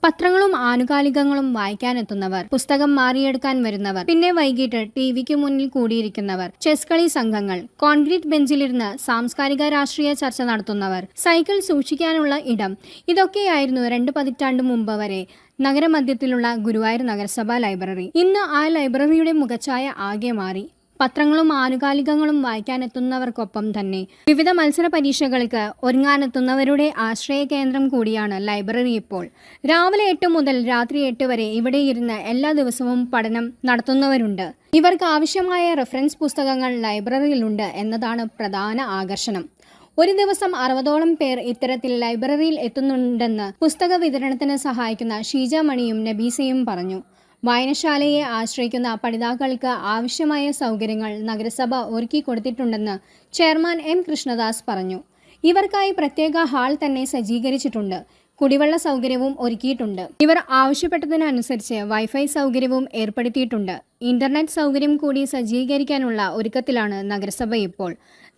പത്രങ്ങളും ആനുകാലികങ്ങളും വായിക്കാനെത്തുന്നവർ, പുസ്തകം മാറിയെടുക്കാൻ വരുന്നവർ, പിന്നെ വൈകിട്ട് ടിവിക്ക് മുന്നിൽ കൂടിയിരിക്കുന്നവർ, ചെസ് കളി സംഘങ്ങൾ, കോൺക്രീറ്റ് ബെഞ്ചിലിരുന്ന് സാംസ്കാരിക രാഷ്ട്രീയ ചർച്ച നടത്തുന്നവർ, സൈക്കിൾ സൂക്ഷിക്കാനുള്ള ഇടം, ഇതൊക്കെയായിരുന്നു 2 പതിറ്റാണ്ട് മുമ്പ് വരെ നഗരമധ്യത്തിലുള്ള ഗുരുവായൂർ നഗരസഭാ ലൈബ്രറി. ഇന്ന് ആ ലൈബ്രറിയുടെ മുഖച്ഛായ ആകെ മാറി. പത്രങ്ങളും ആനുകാലികങ്ങളും വായിക്കാനെത്തുന്നവർക്കൊപ്പം തന്നെ വിവിധ മത്സര പരീക്ഷകൾക്ക് ഒരുങ്ങാനെത്തുന്നവരുടെ ആശ്രയ കേന്ദ്രം കൂടിയാണ് ലൈബ്രറി ഇപ്പോൾ. രാവിലെ 8 മുതൽ രാത്രി 8 വരെ ഇവിടെ ഇരുന്ന് എല്ലാ ദിവസവും പഠനം നടത്തുന്നവരുണ്ട്. ഇവർക്ക് ആവശ്യമായ റെഫറൻസ് പുസ്തകങ്ങൾ ലൈബ്രറിയിലുണ്ട് എന്നതാണ് പ്രധാന ആകർഷണം. ഒരു ദിവസം 60ഓളം പേർ ഇത്തരത്തിൽ ലൈബ്രറിയിൽ എത്തുന്നുണ്ടെന്ന് പുസ്തക വിതരണത്തിന് സഹായിക്കുന്ന ഷീജ മണിയും നബീസയും പറഞ്ഞു. വായനശാലയെ ആശ്രയിക്കുന്ന പഠിതാക്കൾക്ക് ആവശ്യമായ സൗകര്യങ്ങൾ നഗരസഭ ഒരുക്കി കൊടുത്തിട്ടുണ്ടെന്ന് ചെയർമാൻ എം കൃഷ്ണദാസ് പറഞ്ഞു. ഇവർക്കായി പ്രത്യേക ഹാൾ തന്നെ സജ്ജീകരിച്ചിട്ടുണ്ട്. കുടിവെള്ള സൗകര്യവും ഒരുക്കിയിട്ടുണ്ട്. ഇവർ ആവശ്യപ്പെട്ടതിനനുസരിച്ച് വൈഫൈ സൗകര്യവും ഏർപ്പെടുത്തിയിട്ടുണ്ട്. ഇന്റർനെറ്റ് സൗകര്യം കൂടി സജ്ജീകരിക്കാനുള്ള ഒരുക്കത്തിലാണ് നഗരസഭ ഇപ്പോൾ.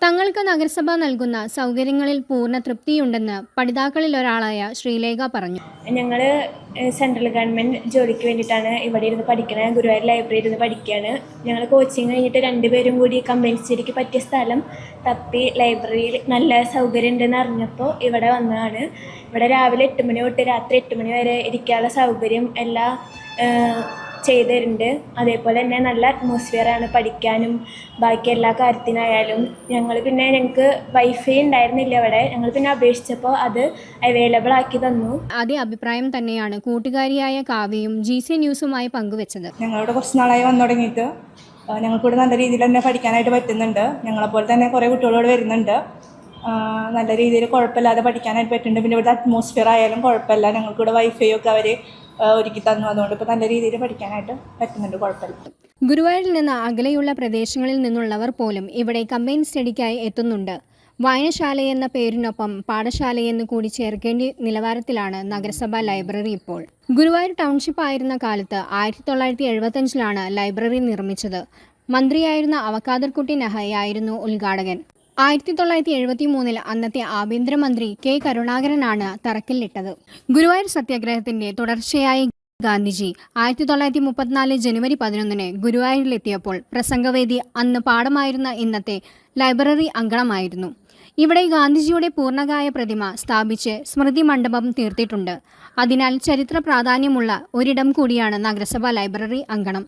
തങ്ങൾക്ക് നഗരസഭ നൽകുന്ന സൗകര്യങ്ങളിൽ പൂർണ്ണ തൃപ്തിയുണ്ടെന്ന് പഠിതാക്കളിൽ ഒരാളായ ശ്രീലേഖ പറഞ്ഞു. ഞങ്ങൾ സെൻട്രൽ ഗവൺമെൻറ് ജോലിക്ക് വേണ്ടിയിട്ടാണ് ഇവിടെ ഇരുന്ന് പഠിക്കുന്നത്. ഗുരുവായൂർ ലൈബ്രറി ഇരുന്ന് പഠിക്കുകയാണ്. ഞങ്ങൾ കോച്ചിങ് കഴിഞ്ഞിട്ട് 2 പേരും കൂടി കമ്പൈൻ സ്റ്റഡിക്ക് പറ്റിയ സ്ഥലം തപ്പി ലൈബ്രറിയിൽ നല്ല സൗകര്യം ഉണ്ടെന്ന് അറിഞ്ഞപ്പോൾ ഇവിടെ വന്നതാണ്. ഇവിടെ രാവിലെ 8 മണി തൊട്ട് രാത്രി 8 മണി വരെ ഇരിക്കാനുള്ള സൗകര്യം എല്ലാം ചെയ്തു തരുന്നുണ്ട്. അതേപോലെ തന്നെ നല്ല അറ്റ്മോസ്ഫിയറാണ് പഠിക്കാനും ബാക്കി എല്ലാ കാര്യത്തിനായാലും. ഞങ്ങൾക്ക് വൈഫൈ ഉണ്ടായിരുന്നില്ല ഇവിടെ. ഞങ്ങൾ പിന്നെ അപേക്ഷിച്ചപ്പോൾ അത് അവൈലബിൾ ആക്കി തന്നു. അതേ അഭിപ്രായം തന്നെയാണ് കൂട്ടുകാരിയായ കാവ്യയും GC ന്യൂസുമായി പങ്കുവെച്ചത്. ഞങ്ങളിവിടെ കുറച്ച് നാളായി വന്നു തുടങ്ങിയിട്ട് ഞങ്ങൾക്കിവിടെ നല്ല രീതിയിൽ തന്നെ പഠിക്കാനായിട്ട് പറ്റുന്നുണ്ട്. ഞങ്ങളെപ്പോലെ തന്നെ കുറേ കുട്ടികളോട് വരുന്നുണ്ട്. നല്ല രീതിയിൽ കുഴപ്പമില്ലാതെ പഠിക്കാനായിട്ട് പറ്റുന്നുണ്ട്. പിന്നെ ഇവിടുത്തെ അറ്റ്മോസ്ഫിയർ ആയാലും കുഴപ്പമില്ല. ഞങ്ങൾക്കിവിടെ വൈഫൈ ഒക്കെ അവർ ഒരുക്കി തന്നു. അതുകൊണ്ട് ഇപ്പോൾ നല്ല രീതിയിൽ പഠിക്കാനായിട്ട് പറ്റുന്നുണ്ട്, കുഴപ്പമില്ല. ഗുരുവായൂരിൽ നിന്ന് അകലെയുള്ള പ്രദേശങ്ങളിൽ നിന്നുള്ളവർ പോലും ഇവിടെ കമ്പൈൻ സ്റ്റഡിക്കായി എത്തുന്നുണ്ട്. വായനശാലയെന്ന പേരിനൊപ്പം പാഠശാലയെന്ന് കൂടി ചേർക്കേണ്ട നിലവാരത്തിലാണ് നഗരസഭാ ലൈബ്രറി ഇപ്പോൾ. ഗുരുവായൂർ ടൗൺഷിപ്പ് ആയിരുന്ന കാലത്ത് 1975 ലൈബ്രറി നിർമ്മിച്ചത്. മന്ത്രിയായിരുന്ന അവക്കാദർകുട്ടി നഹയായിരുന്നു ഉദ്ഘാടകൻ. 1973 അന്നത്തെ ആഭ്യന്തരമന്ത്രി K കരുണാകരനാണ് തറക്കല്ലിട്ടത്. ഗുരുവായൂർ സത്യാഗ്രഹത്തിന്റെ തുടർച്ചയായി ഗാന്ധിജി 1934 ജനുവരി 11 ഗുരുവായൂരിലെത്തിയപ്പോൾ പ്രസംഗവേദി അന്ന് പാടമായിരുന്ന ഇന്നത്തെ ലൈബ്രറി അങ്കണമായിരുന്നു. ഇവിടെ ഗാന്ധിജിയുടെ പൂർണ്ണകായ പ്രതിമ സ്ഥാപിച്ച് സ്മൃതി മണ്ഡപം തീർത്തിട്ടുണ്ട്. അതിനാൽ ചരിത്ര പ്രാധാന്യമുള്ള ഒരിടം കൂടിയാണ് നഗരസഭാ ലൈബ്രറി അങ്കണം.